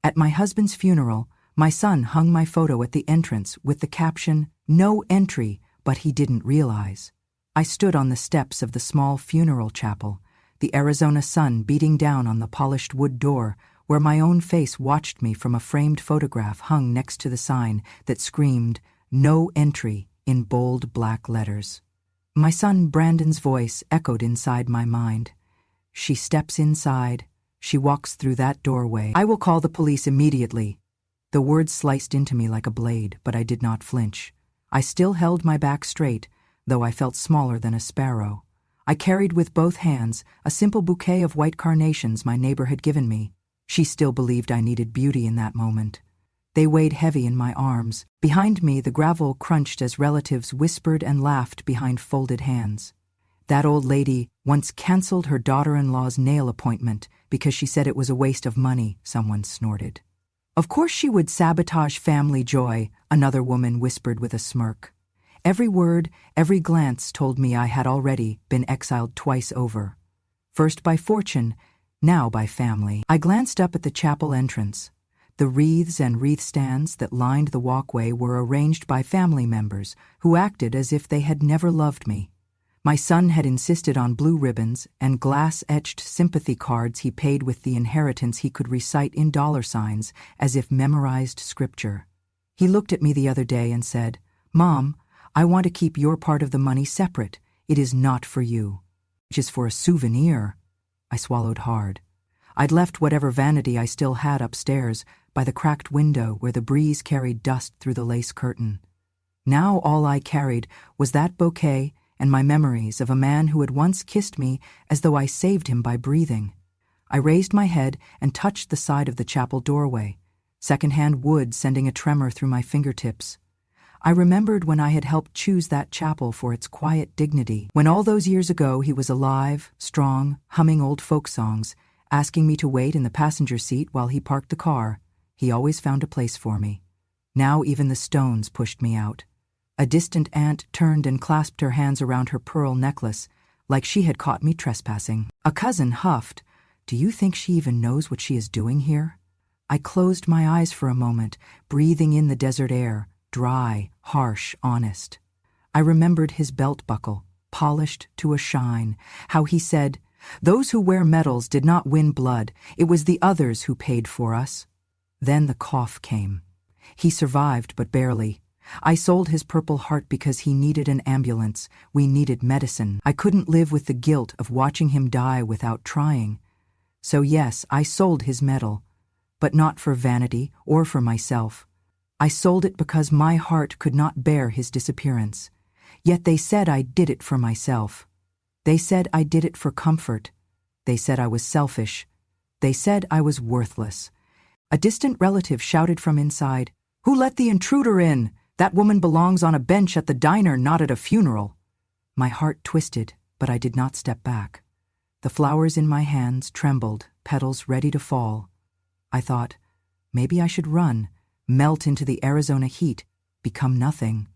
At my husband's funeral, my son hung my photo at the entrance with the caption, "No entry," but he didn't realize. I stood on the steps of the small funeral chapel, the Arizona sun beating down on the polished wood door, where my own face watched me from a framed photograph hung next to the sign that screamed, "No entry," in bold black letters. My son Brandon's voice echoed inside my mind. "She steps inside. She walks through that doorway. I will call the police immediately." The words sliced into me like a blade, but I did not flinch. I still held my back straight, though I felt smaller than a sparrow. I carried with both hands a simple bouquet of white carnations my neighbor had given me. She still believed I needed beauty in that moment. They weighed heavy in my arms. Behind me, the gravel crunched as relatives whispered and laughed behind folded hands. That old lady once canceled her daughter-in-law's nail appointment because she said it was a waste of money, someone snorted. Of course she would sabotage family joy, another woman whispered with a smirk. Every word, every glance told me I had already been exiled twice over. First by fortune, now by family. I glanced up at the chapel entrance. The wreaths and wreath stands that lined the walkway were arranged by family members who acted as if they had never loved me. My son had insisted on blue ribbons and glass-etched sympathy cards he paid with the inheritance he could recite in dollar signs as if memorized scripture. He looked at me the other day and said, "Mom, I want to keep your part of the money separate. It is not for you. Which is for a souvenir." I swallowed hard. I'd left whatever vanity I still had upstairs by the cracked window where the breeze carried dust through the lace curtain. Now all I carried was that bouquet and my memories of a man who had once kissed me as though I saved him by breathing. I raised my head and touched the side of the chapel doorway, secondhand wood sending a tremor through my fingertips. I remembered when I had helped choose that chapel for its quiet dignity, when all those years ago he was alive, strong, humming old folk songs, asking me to wait in the passenger seat while he parked the car. He always found a place for me. Now even the stones pushed me out. A distant aunt turned and clasped her hands around her pearl necklace, like she had caught me trespassing. A cousin huffed, "Do you think she even knows what she is doing here?" I closed my eyes for a moment, breathing in the desert air, dry, harsh, honest. I remembered his belt buckle, polished to a shine, how he said, "Those who wear medals did not win blood, it was the others who paid for us." Then the cough came. He survived, but barely. I sold his Purple Heart because he needed an ambulance. We needed medicine. I couldn't live with the guilt of watching him die without trying. So yes, I sold his medal, but not for vanity or for myself. I sold it because my heart could not bear his disappearance. Yet they said I did it for myself. They said I did it for comfort. They said I was selfish. They said I was worthless. A distant relative shouted from inside, "Who let the intruder in? That woman belongs on a bench at the diner, not at a funeral." My heart twisted, but I did not step back. The flowers in my hands trembled, petals ready to fall. I thought, maybe I should run, melt into the Arizona heat, become nothing.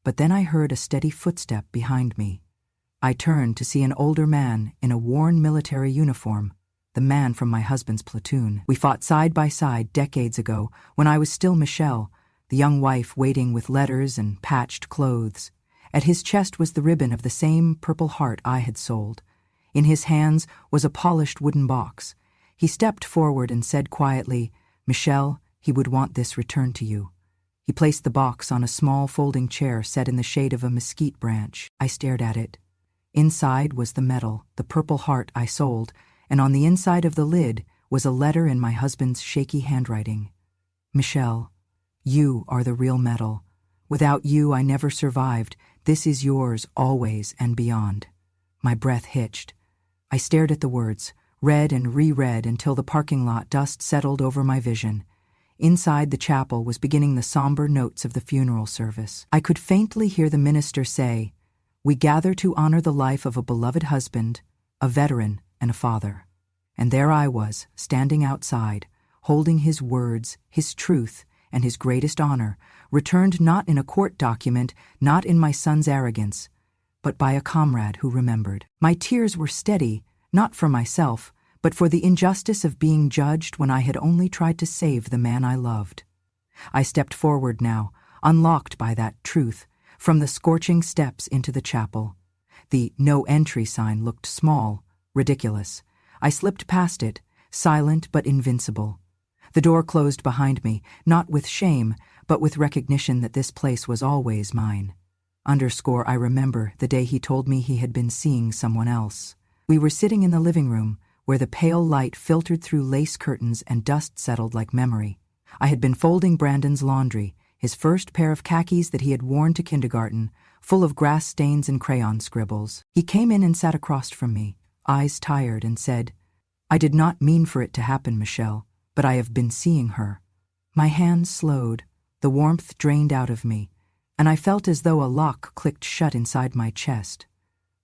But then I heard a steady footstep behind me. I turned to see an older man in a worn military uniform, the man from my husband's platoon. We fought side by side decades ago, when I was still Michelle, the young wife waiting with letters and patched clothes. At his chest was the ribbon of the same Purple Heart I had sold. In his hands was a polished wooden box. He stepped forward and said quietly, "Michelle, he would want this returned to you." He placed the box on a small folding chair set in the shade of a mesquite branch. I stared at it. Inside was the medal, the Purple Heart I sold, and on the inside of the lid was a letter in my husband's shaky handwriting. "Michelle, you are the real medal. Without you, I never survived. This is yours always and beyond." My breath hitched. I stared at the words, read and reread until the parking lot dust settled over my vision. Inside the chapel was beginning the somber notes of the funeral service. I could faintly hear the minister say, "We gather to honor the life of a beloved husband, a veteran, and a father." And there I was, standing outside, holding his words, his truth, and his greatest honor, returned not in a court document, not in my son's arrogance, but by a comrade who remembered. My tears were steady, not for myself, but for the injustice of being judged when I had only tried to save the man I loved. I stepped forward now, unlocked by that truth, from the scorching steps into the chapel. The "no entry" sign looked small, ridiculous. I slipped past it, silent but invincible. The door closed behind me, not with shame, but with recognition that this place was always mine. I remember the day he told me he had been seeing someone else. We were sitting in the living room, where the pale light filtered through lace curtains and dust settled like memory. I had been folding Brandon's laundry, his first pair of khakis that he had worn to kindergarten, full of grass stains and crayon scribbles. He came in and sat across from me, eyes tired, and said, "I did not mean for it to happen, Michelle, but I have been seeing her." My hands slowed, the warmth drained out of me, and I felt as though a lock clicked shut inside my chest.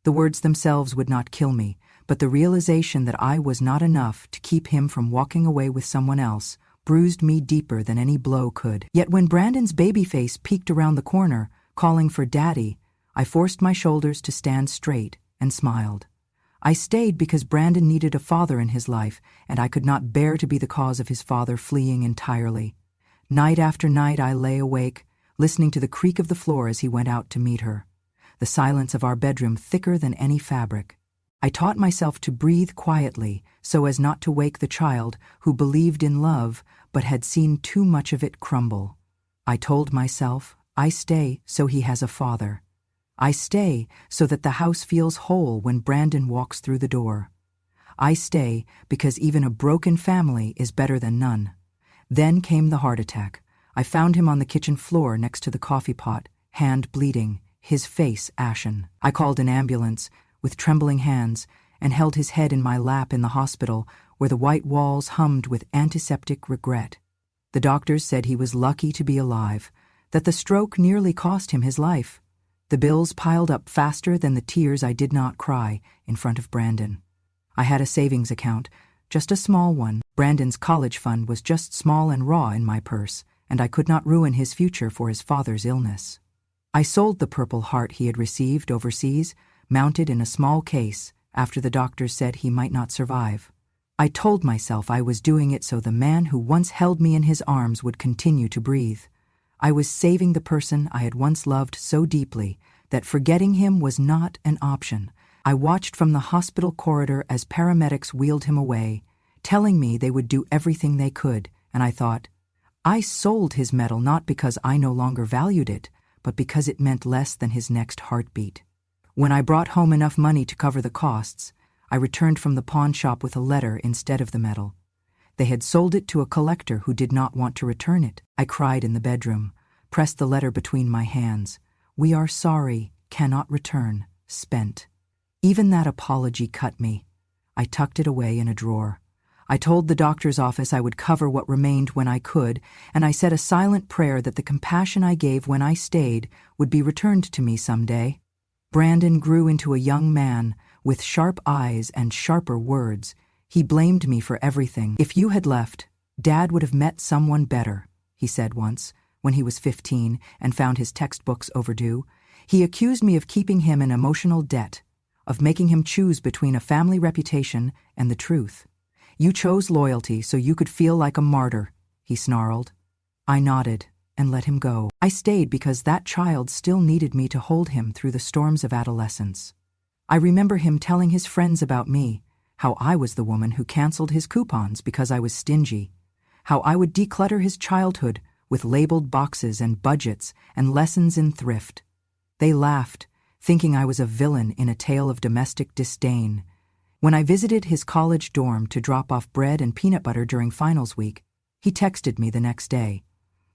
The words themselves would not kill me, but the realization that I was not enough to keep him from walking away with someone else bruised me deeper than any blow could. Yet when Brandon's baby face peeked around the corner, calling for Daddy, I forced my shoulders to stand straight and smiled. I stayed because Brandon needed a father in his life, and I could not bear to be the cause of his father fleeing entirely. Night after night I lay awake, listening to the creak of the floor as he went out to meet her, the silence of our bedroom thicker than any fabric. I taught myself to breathe quietly so as not to wake the child who believed in love but had seen too much of it crumble. I told myself, I stay so he has a father. I stay so that the house feels whole when Brandon walks through the door. I stay because even a broken family is better than none. Then came the heart attack. I found him on the kitchen floor next to the coffee pot, hand bleeding, his face ashen. I called an ambulance with trembling hands and held his head in my lap in the hospital, where the white walls hummed with antiseptic regret. The doctors said he was lucky to be alive, that the stroke nearly cost him his life. The bills piled up faster than the tears I did not cry in front of Brandon. I had a savings account, just a small one. Brandon's college fund was just small and raw in my purse, and I could not ruin his future for his father's illness. I sold the Purple Heart he had received overseas, mounted in a small case, after the doctors said he might not survive. I told myself I was doing it so the man who once held me in his arms would continue to breathe. I was saving the person I had once loved so deeply that forgetting him was not an option. I watched from the hospital corridor as paramedics wheeled him away, telling me they would do everything they could, and I thought, I sold his medal not because I no longer valued it, but because it meant less than his next heartbeat. When I brought home enough money to cover the costs, I returned from the pawn shop with a letter instead of the medal. They had sold it to a collector who did not want to return it. I cried in the bedroom, pressed the letter between my hands. "We are sorry, cannot return, spent." Even that apology cut me. I tucked it away in a drawer. I told the doctor's office I would cover what remained when I could, and I said a silent prayer that the compassion I gave when I stayed would be returned to me someday. Brandon grew into a young man with sharp eyes and sharper words. He blamed me for everything. "If you had left, Dad would have met someone better," he said once, when he was 15 and found his textbooks overdue. He accused me of keeping him in emotional debt, of making him choose between a family reputation and the truth. "You chose loyalty so you could feel like a martyr," he snarled. I nodded and let him go. I stayed because that child still needed me to hold him through the storms of adolescence. I remember him telling his friends about me, how I was the woman who canceled his coupons because I was stingy, how I would declutter his childhood with labeled boxes and budgets and lessons in thrift. They laughed, thinking I was a villain in a tale of domestic disdain. When I visited his college dorm to drop off bread and peanut butter during finals week, he texted me the next day.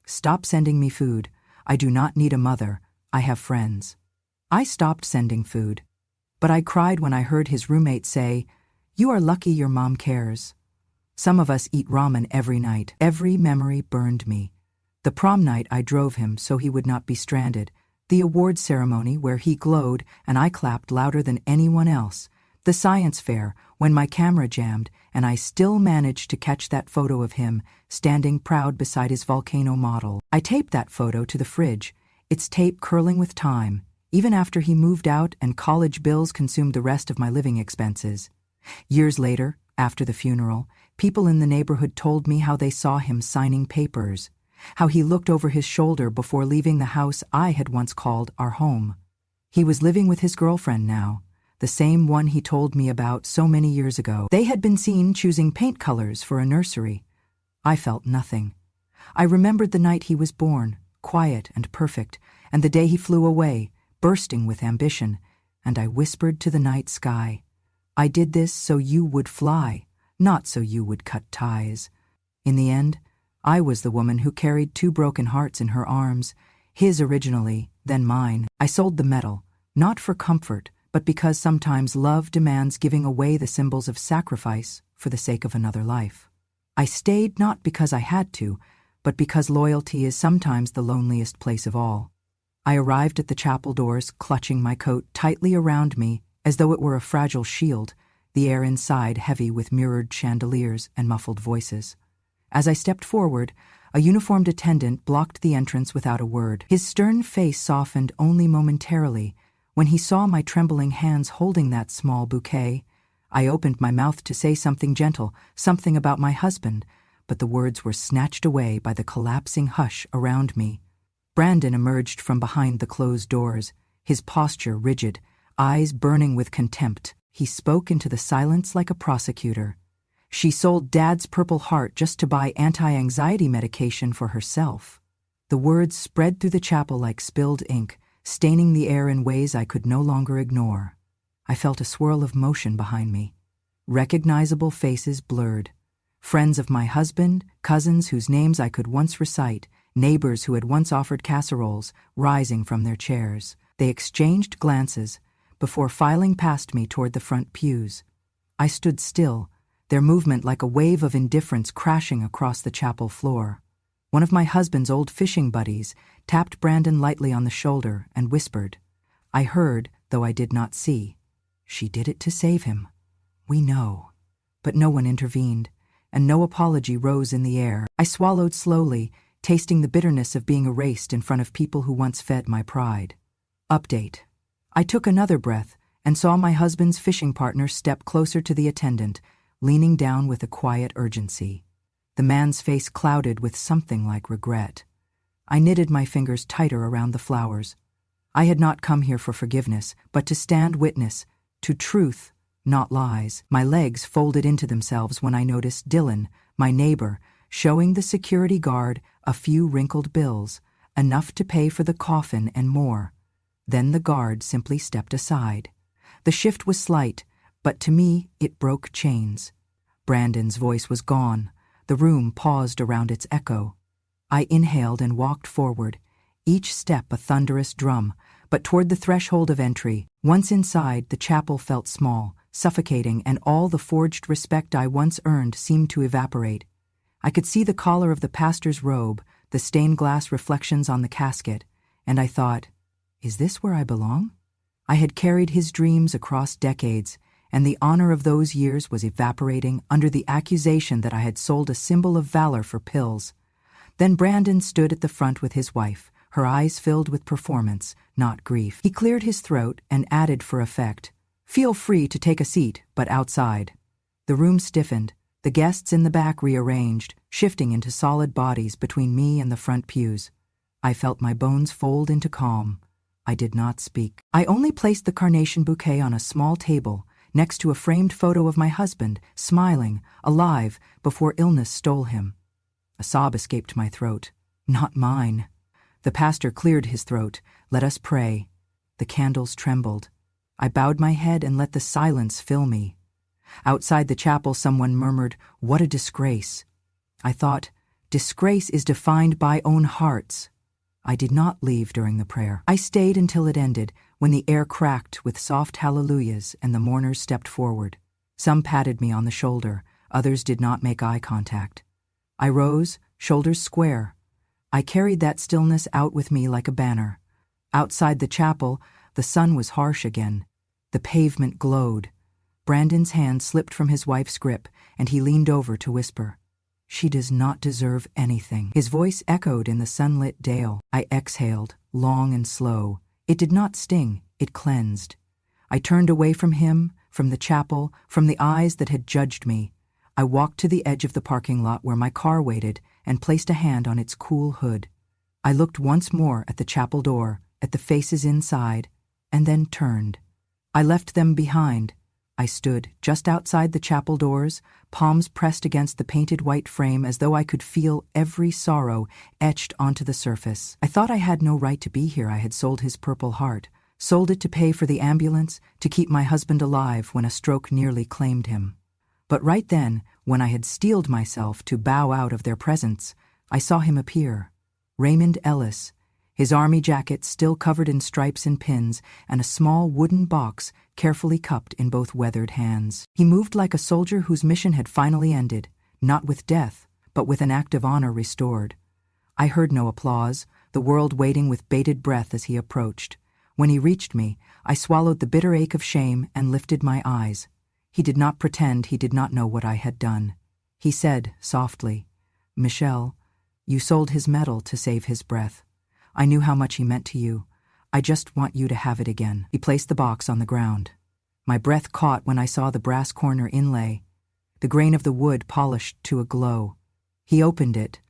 "Stop sending me food. I do not need a mother. I have friends." I stopped sending food, but I cried when I heard his roommate say, "You are lucky your mom cares." Some of us eat ramen every night. Every memory burned me. The prom night I drove him so he would not be stranded. The award ceremony where he glowed and I clapped louder than anyone else. The science fair when my camera jammed and I still managed to catch that photo of him standing proud beside his volcano model. I taped that photo to the fridge, its tape curling with time, even after he moved out and college bills consumed the rest of my living expenses. Years later, After the funeral, people in the neighborhood told me how they saw him signing papers, how he looked over his shoulder before leaving the house I had once called our home. He was living with his girlfriend now, the same one he told me about so many years ago. They had been seen choosing paint colors for a nursery. I felt nothing. I remembered the night he was born, quiet and perfect, and the day he flew away, bursting with ambition, and I whispered to the night sky, "I did this so you would fly, not so you would cut ties." In the end, I was the woman who carried 2 broken hearts in her arms, his originally, then mine. I sold the metal, not for comfort, but because sometimes love demands giving away the symbols of sacrifice for the sake of another life. I stayed not because I had to, but because loyalty is sometimes the loneliest place of all. I arrived at the chapel doors, clutching my coat tightly around me as though it were a fragile shield, the air inside heavy with mirrored chandeliers and muffled voices. As I stepped forward, a uniformed attendant blocked the entrance without a word. His stern face softened only momentarily. When he saw my trembling hands holding that small bouquet, I opened my mouth to say something gentle, something about my husband, but the words were snatched away by the collapsing hush around me. Brandon emerged from behind the closed doors, his posture rigid, eyes burning with contempt. He spoke into the silence like a prosecutor. She sold Dad's Purple Heart just to buy anti-anxiety medication for herself. The words spread through the chapel like spilled ink, staining the air in ways I could no longer ignore. I felt a swirl of motion behind me. Recognizable faces blurred. Friends of my husband, cousins whose names I could once recite, neighbors who had once offered casseroles, rising from their chairs. They exchanged glances before filing past me toward the front pews. I stood still, their movement like a wave of indifference crashing across the chapel floor. One of my husband's old fishing buddies tapped Brandon lightly on the shoulder and whispered. I heard, though I did not see. She did it to save him. We know. But no one intervened, and no apology rose in the air. I swallowed slowly, tasting the bitterness of being erased in front of people who once fed my pride. Update. I took another breath and saw my husband's fishing partner step closer to the attendant, leaning down with a quiet urgency. The man's face clouded with something like regret. I knitted my fingers tighter around the flowers. I had not come here for forgiveness, but to stand witness to truth, not lies. My legs folded into themselves when I noticed Dylan, my neighbor, showing the security guard a few wrinkled bills, enough to pay for the coffin and more. Then the guard simply stepped aside. The shift was slight, but to me it broke chains. Brandon's voice was gone. The room paused around its echo. I inhaled and walked forward, each step a thunderous drum, but toward the threshold of entry. Once inside, the chapel felt small, suffocating, and all the forged respect I once earned seemed to evaporate. I could see the collar of the pastor's robe, the stained glass reflections on the casket, and I thought, is this where I belong? I had carried his dreams across decades, and the honor of those years was evaporating under the accusation that I had sold a symbol of valor for pills. Then Brandon stood at the front with his wife, her eyes filled with performance, not grief. He cleared his throat and added for effect, "Feel free to take a seat, but outside." The room stiffened, the guests in the back rearranged, shifting into solid bodies between me and the front pews. I felt my bones fold into calm. I did not speak. I only placed the carnation bouquet on a small table, next to a framed photo of my husband, smiling, alive, before illness stole him. A sob escaped my throat. Not mine. The pastor cleared his throat. Let us pray. The candles trembled. I bowed my head and let the silence fill me. Outside the chapel, someone murmured, "What a disgrace." I thought, disgrace is defined by own hearts. I did not leave during the prayer. I stayed until it ended, when the air cracked with soft hallelujahs and the mourners stepped forward. Some patted me on the shoulder, others did not make eye contact. I rose, shoulders square. I carried that stillness out with me like a banner. Outside the chapel, the sun was harsh again. The pavement glowed. Brandon's hand slipped from his wife's grip, and he leaned over to whisper, "She does not deserve anything." His voice echoed in the sunlit dale. I exhaled, long and slow. It did not sting, it cleansed. I turned away from him, from the chapel, from the eyes that had judged me. I walked to the edge of the parking lot where my car waited and placed a hand on its cool hood. I looked once more at the chapel door, at the faces inside, and then turned. I left them behind. I stood just outside the chapel doors, palms pressed against the painted white frame as though I could feel every sorrow etched onto the surface. I thought I had no right to be here. I had sold his Purple Heart, sold it to pay for the ambulance, to keep my husband alive when a stroke nearly claimed him. But right then, when I had steeled myself to bow out of their presence, I saw him appear. Raymond Ellis, his army jacket still covered in stripes and pins, and a small wooden box carefully cupped in both weathered hands. He moved like a soldier whose mission had finally ended, not with death, but with an act of honor restored. I heard no applause, the world waiting with bated breath as he approached. When he reached me, I swallowed the bitter ache of shame and lifted my eyes. He did not pretend he did not know what I had done. He said, softly, "Michelle, you sold his medal to save his breath. I knew how much he meant to you. I just want you to have it again." He placed the box on the ground. My breath caught when I saw the brass corner inlay, the grain of the wood polished to a glow. He opened it,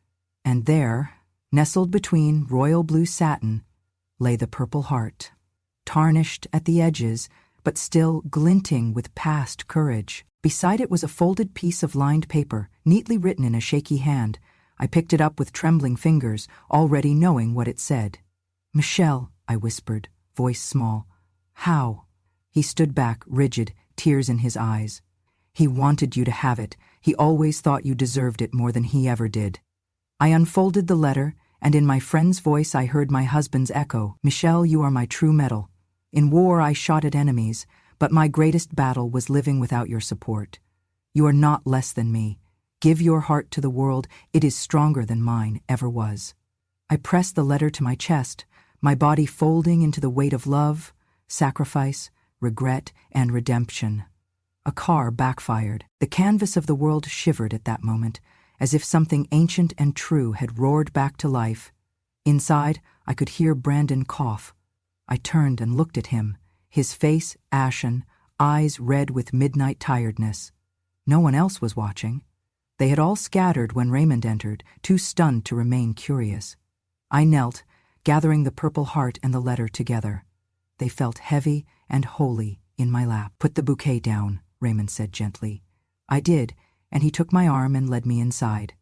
and there, nestled between royal blue satin, lay the Purple Heart, tarnished at the edges, but still glinting with past courage. Beside it was a folded piece of lined paper, neatly written in a shaky hand. I picked it up with trembling fingers, already knowing what it said. "Michelle," I whispered, voice small. "How?" He stood back, rigid, tears in his eyes. "He wanted you to have it. He always thought you deserved it more than he ever did." I unfolded the letter, and in my friend's voice I heard my husband's echo. "Michelle, you are my true medal. In war I shot at enemies, but my greatest battle was living without your support. You are not less than me. Give your heart to the world. It is stronger than mine ever was." I pressed the letter to my chest, my body folding into the weight of love, sacrifice, regret, and redemption. A car backfired. The canvas of the world shivered at that moment, as if something ancient and true had roared back to life. Inside, I could hear Brandon cough. I turned and looked at him, his face ashen, eyes red with midnight tiredness. No one else was watching. They had all scattered when Raymond entered, too stunned to remain curious. I knelt, gathering the Purple Heart and the letter together. They felt heavy and holy in my lap. "Put the bouquet down," Raymond said gently. I did, and he took my arm and led me inside.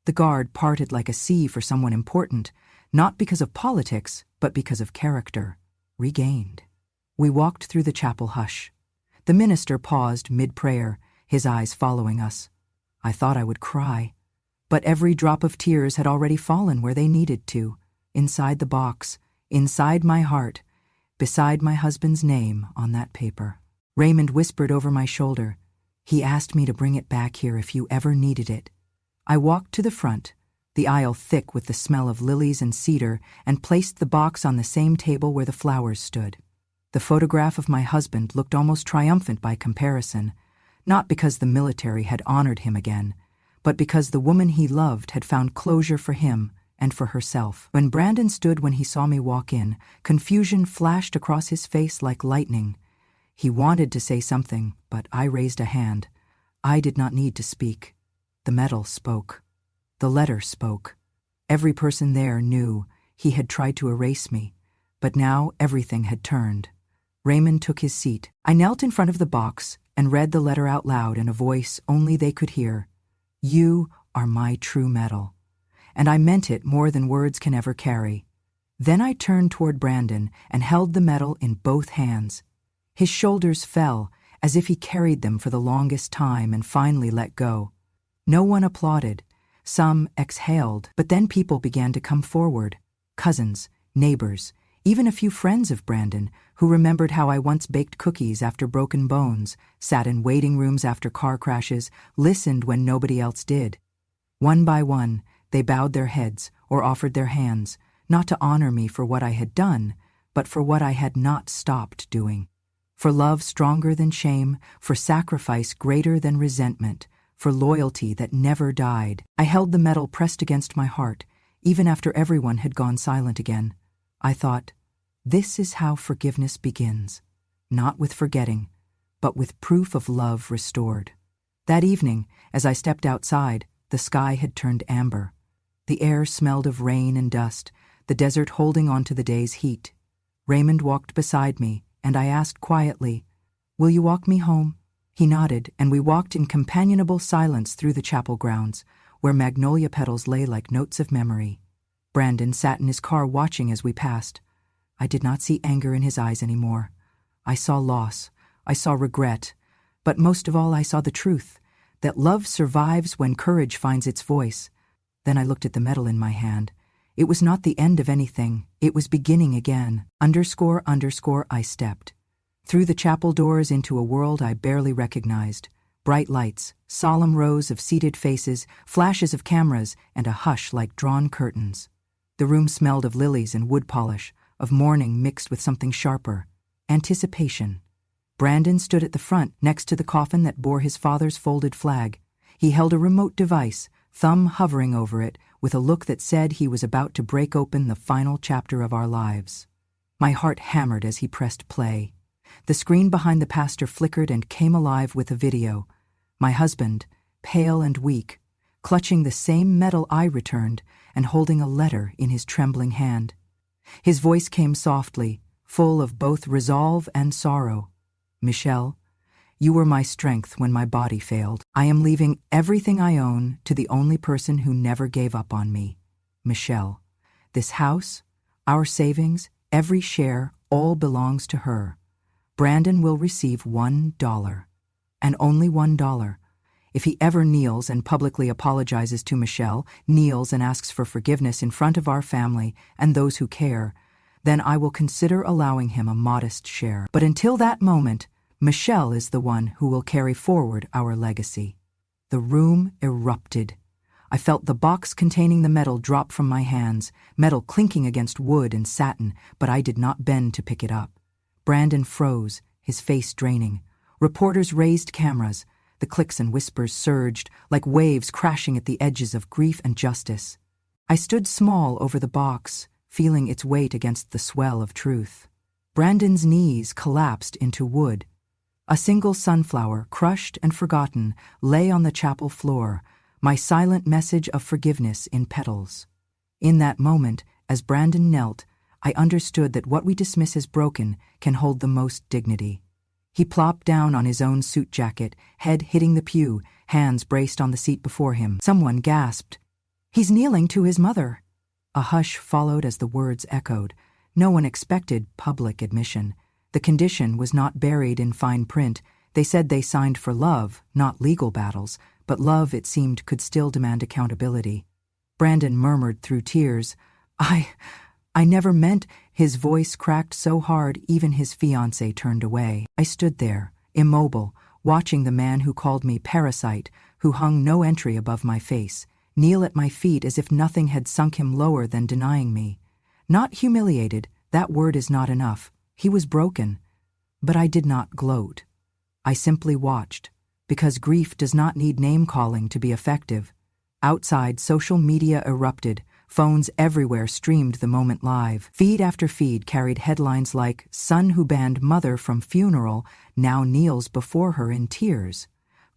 The guard parted like a sea for someone important, not because of politics, but because of character. Regained. We walked through the chapel hush. The minister paused mid-prayer, his eyes following us. I thought I would cry, but every drop of tears had already fallen where they needed to, inside the box, inside my heart, beside my husband's name on that paper. Raymond whispered over my shoulder. He asked me to bring it back here if you ever needed it. I walked to the front, the aisle thick with the smell of lilies and cedar, and placed the box on the same table where the flowers stood. The photograph of my husband looked almost triumphant by comparison, not because the military had honored him again, but because the woman he loved had found closure for him and for herself. When Brandon stood when he saw me walk in, confusion flashed across his face like lightning. He wanted to say something, but I raised a hand. I did not need to speak. The medal spoke. The letter spoke. Every person there knew he had tried to erase me, but now everything had turned. Raymond took his seat. I knelt in front of the box and read the letter out loud in a voice only they could hear. "You are my true medal." And I meant it more than words can ever carry. Then I turned toward Brandon and held the medal in both hands. His shoulders fell, as if he carried them for the longest time and finally let go. No one applauded. Some exhaled, but then people began to come forward. Cousins, neighbors, even a few friends of Brandon, who remembered how I once baked cookies after broken bones, sat in waiting rooms after car crashes, listened when nobody else did. One by one, they bowed their heads or offered their hands, not to honor me for what I had done, but for what I had not stopped doing. For love stronger than shame, for sacrifice greater than resentment, for loyalty that never died. I held the medal pressed against my heart, even after everyone had gone silent again. I thought, this is how forgiveness begins, not with forgetting, but with proof of love restored. That evening, as I stepped outside, the sky had turned amber. The air smelled of rain and dust, the desert holding on to the day's heat. Raymond walked beside me, and I asked quietly, "Will you walk me home?" He nodded, and we walked in companionable silence through the chapel grounds, where magnolia petals lay like notes of memory. Brandon sat in his car watching as we passed. I did not see anger in his eyes anymore. I saw loss, I saw regret, but most of all I saw the truth, that love survives when courage finds its voice. Then I looked at the medal in my hand. It was not the end of anything, it was beginning again. __, I stepped. Through the chapel doors into a world I barely recognized. Bright lights, solemn rows of seated faces, flashes of cameras, and a hush like drawn curtains. The room smelled of lilies and wood polish, of mourning mixed with something sharper. Anticipation. Brandon stood at the front, next to the coffin that bore his father's folded flag. He held a remote device, thumb hovering over it, with a look that said he was about to break open the final chapter of our lives. My heart hammered as he pressed play. The screen behind the pastor flickered and came alive with a video. My husband, pale and weak, clutching the same medal I returned and holding a letter in his trembling hand. His voice came softly, full of both resolve and sorrow. "Michelle, you were my strength when my body failed. I am leaving everything I own to the only person who never gave up on me. Michelle, this house, our savings, every share, all belongs to her. Brandon will receive $1, and only $1. If he ever kneels and publicly apologizes to Michelle, kneels and asks for forgiveness in front of our family and those who care, then I will consider allowing him a modest share. But until that moment, Michelle is the one who will carry forward our legacy." The room erupted. I felt the box containing the medal drop from my hands, metal clinking against wood and satin, but I did not bend to pick it up. Brandon froze, his face draining. Reporters raised cameras. The clicks and whispers surged, like waves crashing at the edges of grief and justice. I stood small over the box, feeling its weight against the swell of truth. Brandon's knees collapsed into wood. A single sunflower, crushed and forgotten, lay on the chapel floor, my silent message of forgiveness in petals. In that moment, as Brandon knelt, I understood that what we dismiss as broken can hold the most dignity. He plopped down on his own suit jacket, head hitting the pew, hands braced on the seat before him. Someone gasped, "He's kneeling to his mother." A hush followed as the words echoed. No one expected public admission. The condition was not buried in fine print. They said they signed for love, not legal battles, but love, it seemed, could still demand accountability. Brandon murmured through tears, I never meant." His voice cracked so hard even his fiancée turned away. I stood there, immobile, watching the man who called me parasite, who hung no entry above my face, kneel at my feet as if nothing had sunk him lower than denying me. Not humiliated, that word is not enough. He was broken. But I did not gloat. I simply watched, because grief does not need name-calling to be effective. Outside, social media erupted. Phones everywhere streamed the moment live. Feed after feed carried headlines like, "Son who banned mother from funeral now kneels before her in tears."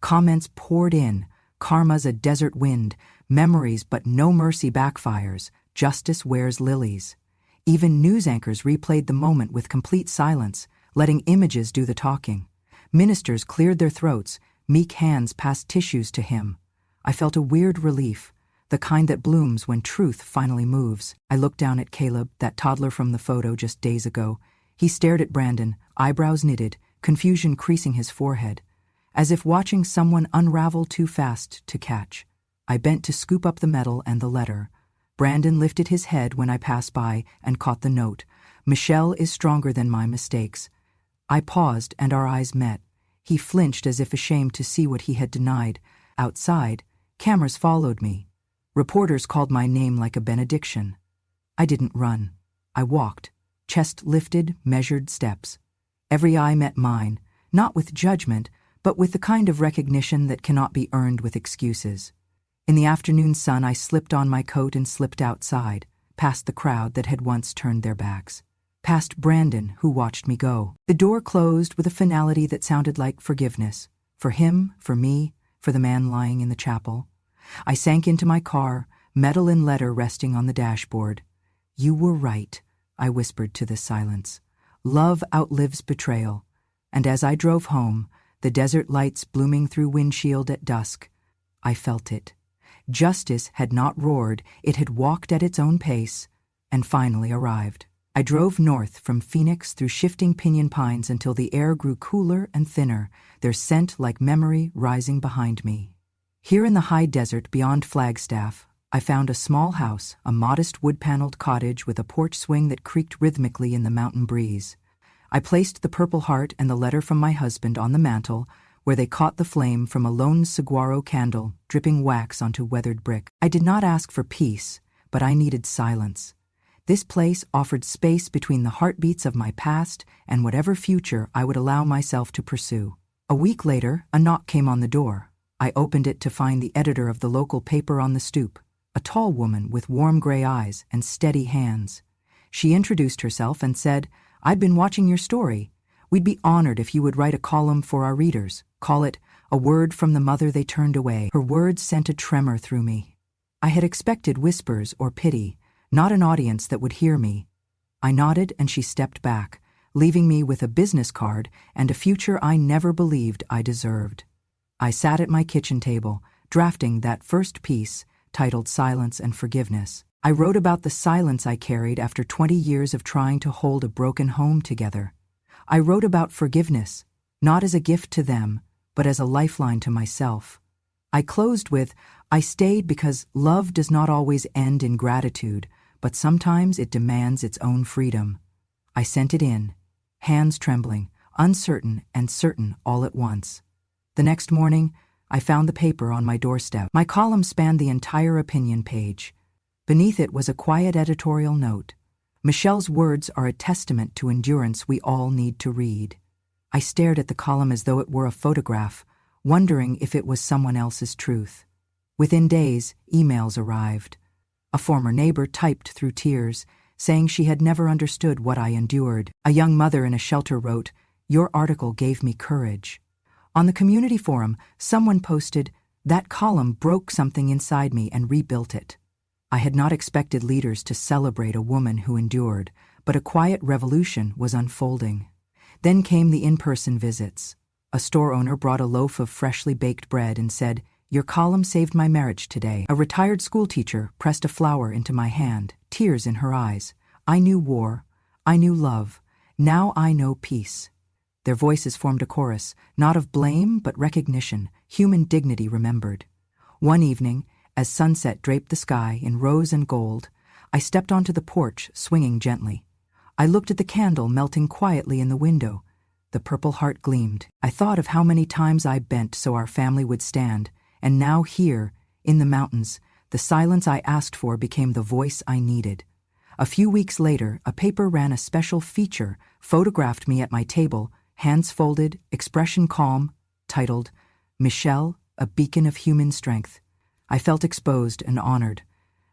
Comments poured in. "Karma's a desert wind. Memories but no mercy backfires. Justice wears lilies." Even news anchors replayed the moment with complete silence, letting images do the talking. Ministers cleared their throats. Meek hands passed tissues to him. I felt a weird relief, the kind that blooms when truth finally moves. I looked down at Caleb, that toddler from the photo just days ago. He stared at Brandon, eyebrows knitted, confusion creasing his forehead, as if watching someone unravel too fast to catch. I bent to scoop up the medal and the letter. Brandon lifted his head when I passed by and caught the note. "Michelle is stronger than my mistakes." I paused and our eyes met. He flinched as if ashamed to see what he had denied. Outside, cameras followed me. Reporters called my name like a benediction. I didn't run. I walked, chest lifted, measured steps. Every eye met mine, not with judgment, but with the kind of recognition that cannot be earned with excuses. In the afternoon sun, I slipped on my coat and slipped outside, past the crowd that had once turned their backs. past Brandon, who watched me go. The door closed with a finality that sounded like forgiveness. For him, for me, for the man lying in the chapel. I sank into my car, metal and letter resting on the dashboard. "You were right," I whispered to this silence. "Love outlives betrayal." And as I drove home, the desert lights blooming through windshield at dusk, I felt it. Justice had not roared, it had walked at its own pace, and finally arrived. I drove north from Phoenix through shifting pinyon pines until the air grew cooler and thinner, their scent like memory rising behind me. Here in the high desert beyond Flagstaff, I found a small house, a modest wood-paneled cottage with a porch swing that creaked rhythmically in the mountain breeze. I placed the Purple Heart and the letter from my husband on the mantel, where they caught the flame from a lone saguaro candle, dripping wax onto weathered brick. I did not ask for peace, but I needed silence. This place offered space between the heartbeats of my past and whatever future I would allow myself to pursue. A week later, a knock came on the door. I opened it to find the editor of the local paper on the stoop, a tall woman with warm gray eyes and steady hands. She introduced herself and said, "I'd been watching your story. We'd be honored if you would write a column for our readers. Call it A Word from the Mother They Turned Away." Her words sent a tremor through me. I had expected whispers or pity, not an audience that would hear me. I nodded and she stepped back, leaving me with a business card and a future I never believed I deserved. I sat at my kitchen table, drafting that first piece, titled Silence and Forgiveness. I wrote about the silence I carried after 20 years of trying to hold a broken home together. I wrote about forgiveness, not as a gift to them, but as a lifeline to myself. I closed with, "I stayed because love does not always end in gratitude, but sometimes it demands its own freedom." I sent it in, hands trembling, uncertain and certain all at once. The next morning, I found the paper on my doorstep. My column spanned the entire opinion page. Beneath it was a quiet editorial note. "Michelle's words are a testament to endurance we all need to read." I stared at the column as though it were a photograph, wondering if it was someone else's truth. Within days, emails arrived. A former neighbor typed through tears, saying she had never understood what I endured. A young mother in a shelter wrote, "Your article gave me courage." On the community forum, someone posted, "That column broke something inside me and rebuilt it." I had not expected leaders to celebrate a woman who endured, but a quiet revolution was unfolding. Then came the in-person visits. A store owner brought a loaf of freshly baked bread and said, "Your column saved my marriage today." A retired schoolteacher pressed a flower into my hand, tears in her eyes. I knew war. I knew love. Now I know peace. Their voices formed a chorus, not of blame but recognition, human dignity remembered. One evening, as sunset draped the sky in rose and gold, I stepped onto the porch, swinging gently. I looked at the candle melting quietly in the window. The Purple Heart gleamed. I thought of how many times I bent so our family would stand, and now here, in the mountains, the silence I asked for became the voice I needed. A few weeks later, a paper ran a special feature, photographed me at my table, hands folded, expression calm, titled, "Michelle, a Beacon of Human Strength." I felt exposed and honored.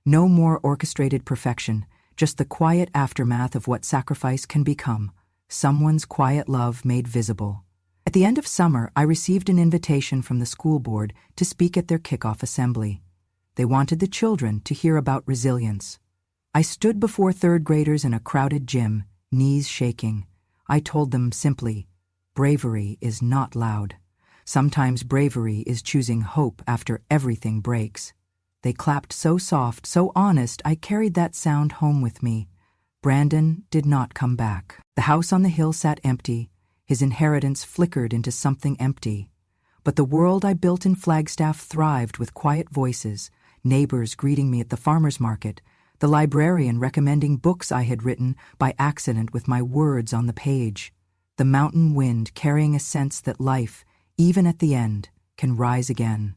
No more orchestrated perfection, just the quiet aftermath of what sacrifice can become, someone's quiet love made visible. At the end of summer, I received an invitation from the school board to speak at their kickoff assembly. They wanted the children to hear about resilience. I stood before third graders in a crowded gym, knees shaking. I told them simply, bravery is not loud. Sometimes bravery is choosing hope after everything breaks. They clapped so soft, so honest, I carried that sound home with me. Brandon did not come back. The house on the hill sat empty. His inheritance flickered into something empty. But the world I built in Flagstaff thrived with quiet voices, neighbors greeting me at the farmer's market, the librarian recommending books I had written by accident with my words on the page. The mountain wind carrying a sense that life, even at the end, can rise again.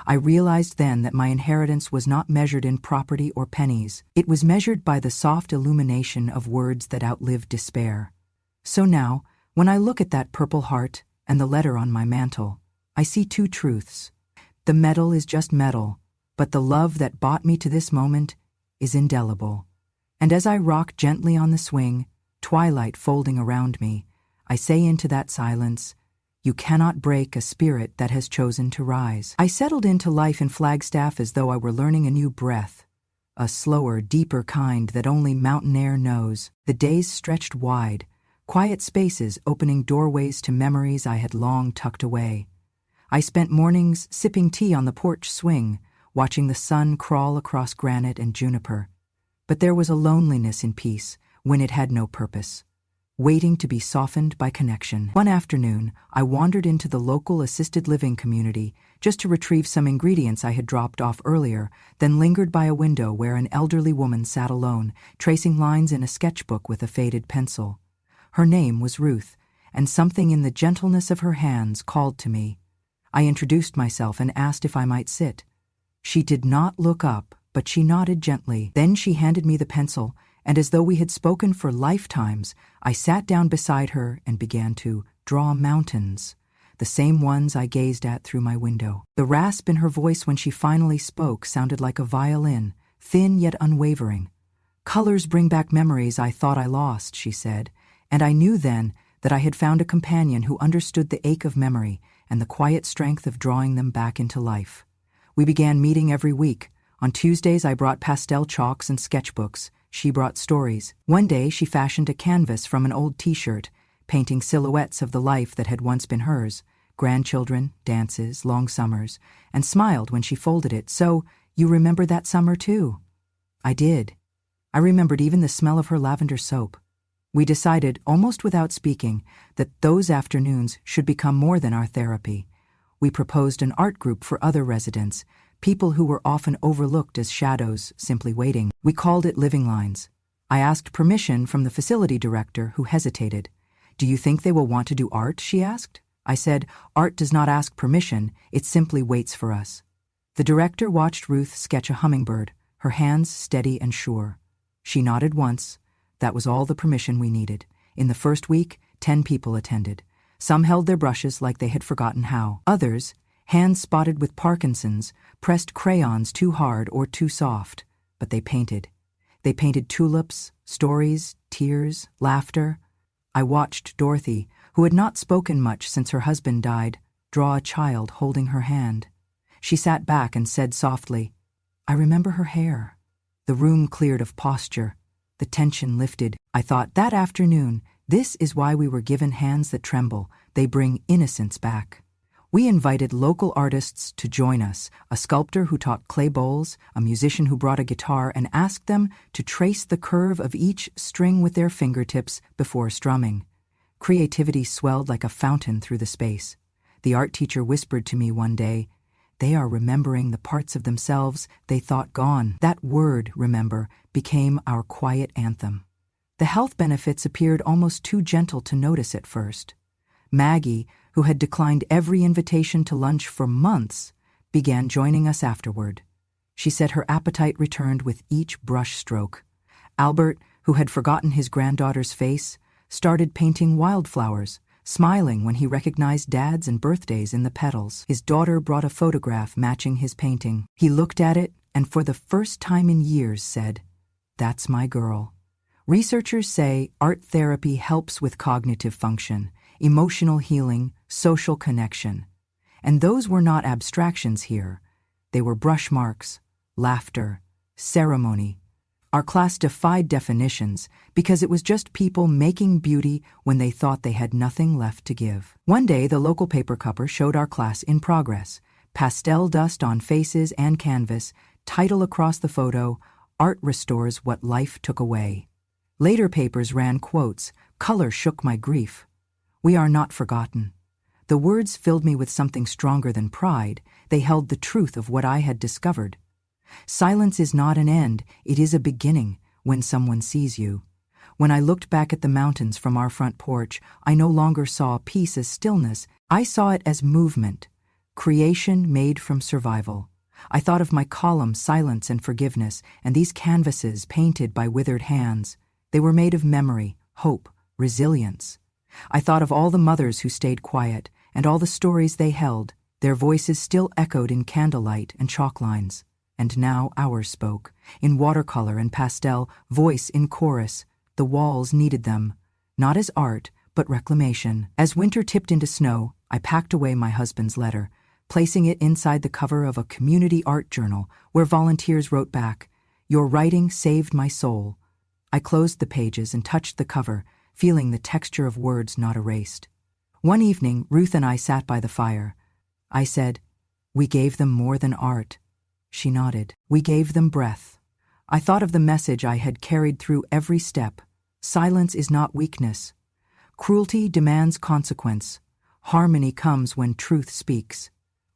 I realized then that my inheritance was not measured in property or pennies. It was measured by the soft illumination of words that outlived despair. So now, when I look at that Purple Heart and the letter on my mantle, I see two truths. The metal is just metal, but the love that brought me to this moment is indelible. And as I rock gently on the swing, twilight folding around me, I say into that silence, "You cannot break a spirit that has chosen to rise." I settled into life in Flagstaff as though I were learning a new breath, a slower, deeper kind that only mountain air knows. The days stretched wide, quiet spaces opening doorways to memories I had long tucked away. I spent mornings sipping tea on the porch swing, watching the sun crawl across granite and juniper. But there was a loneliness in peace when it had no purpose, waiting to be softened by connection. One afternoon, I wandered into the local assisted living community just to retrieve some ingredients I had dropped off earlier, then lingered by a window where an elderly woman sat alone, tracing lines in a sketchbook with a faded pencil. Her name was Ruth, and something in the gentleness of her hands called to me. I introduced myself and asked if I might sit. She did not look up, but she nodded gently. Then she handed me the pencil, and as though we had spoken for lifetimes, I sat down beside her and began to draw mountains, the same ones I gazed at through my window. The rasp in her voice when she finally spoke sounded like a violin, thin yet unwavering. "Colors bring back memories I thought I lost," she said, and I knew then that I had found a companion who understood the ache of memory and the quiet strength of drawing them back into life. We began meeting every week. On Tuesdays I brought pastel chalks and sketchbooks. She brought stories. One day she fashioned a canvas from an old t-shirt, painting silhouettes of the life that had once been hers, grandchildren, dances, long summers, and smiled when she folded it. "So, you remember that summer too?" I did. I remembered even the smell of her lavender soap. We decided, almost without speaking, that those afternoons should become more than our therapy. We proposed an art group for other residents, people who were often overlooked as shadows, simply waiting. We called it Living Lines. I asked permission from the facility director, who hesitated. "Do you think they will want to do art?" she asked. I said, "Art does not ask permission, it simply waits for us." The director watched Ruth sketch a hummingbird, her hands steady and sure. She nodded once. That was all the permission we needed. In the first week, 10 people attended. Some held their brushes like they had forgotten how. Others, hands spotted with Parkinson's, pressed crayons too hard or too soft, but they painted. They painted tulips, stories, tears, laughter. I watched Dorothy, who had not spoken much since her husband died, draw a child holding her hand. She sat back and said softly, "I remember her hair." The room cleared of posture. The tension lifted. I thought, that afternoon, this is why we were given hands that tremble. They bring innocence back. We invited local artists to join us, a sculptor who taught clay bowls, a musician who brought a guitar, and asked them to trace the curve of each string with their fingertips before strumming. Creativity swelled like a fountain through the space. The art teacher whispered to me one day, "They are remembering the parts of themselves they thought gone." That word, remember, became our quiet anthem. The health benefits appeared almost too gentle to notice at first. Maggie, who had declined every invitation to lunch for months, began joining us afterward. She said her appetite returned with each brush stroke. Albert, who had forgotten his granddaughter's face, started painting wildflowers, smiling when he recognized dads and birthdays in the petals. His daughter brought a photograph matching his painting. He looked at it and for the first time in years said, "That's my girl." Researchers say art therapy helps with cognitive function, emotional healing, social connection. And those were not abstractions here. They were brush marks, laughter, ceremony. Our class defied definitions because it was just people making beauty when they thought they had nothing left to give. One day, the local paper cupper showed our class in progress. Pastel dust on faces and canvas, title across the photo, "Art restores what life took away." Later papers ran quotes, "Color shook my grief." We are not forgotten. The words filled me with something stronger than pride. They held the truth of what I had discovered. Silence is not an end, it is a beginning when someone sees you. When I looked back at the mountains from our front porch, I no longer saw peace as stillness. I saw it as movement, creation made from survival. I thought of my column, Silence and Forgiveness, and these canvases painted by withered hands. They were made of memory, hope, resilience. I thought of all the mothers who stayed quiet, and all the stories they held. Their voices still echoed in candlelight and chalk lines. And now ours spoke, in watercolor and pastel, voice in chorus, The walls needed them, not as art, but reclamation. As winter tipped into snow, I packed away my husband's letter, placing it inside the cover of a community art journal where volunteers wrote back, "Your writing saved my soul." I closed the pages and touched the cover, feeling the texture of words not erased. One evening, Ruth and I sat by the fire. I said, "We gave them more than art." She nodded. "We gave them breath." I thought of the message I had carried through every step. Silence is not weakness. Cruelty demands consequence. Harmony comes when truth speaks.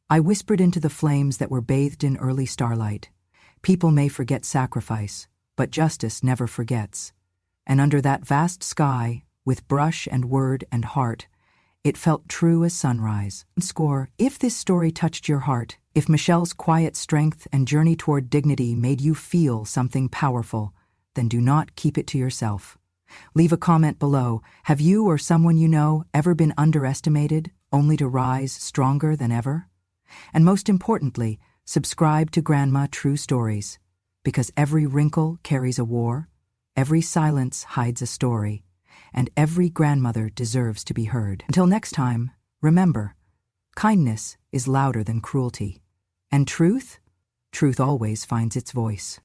I whispered into the flames that were bathed in early starlight. People may forget sacrifice, but justice never forgets. And under that vast sky, with brush and word and heart, it felt true as sunrise. Score, if this story touched your heart, if Michelle's quiet strength and journey toward dignity made you feel something powerful, then do not keep it to yourself. Leave a comment below. Have you or someone you know ever been underestimated, only to rise stronger than ever? And most importantly, subscribe to Grandma True Stories, because every wrinkle carries a war, every silence hides a story, and every grandmother deserves to be heard. Until next time, remember, kindness is louder than cruelty. And truth? Truth always finds its voice.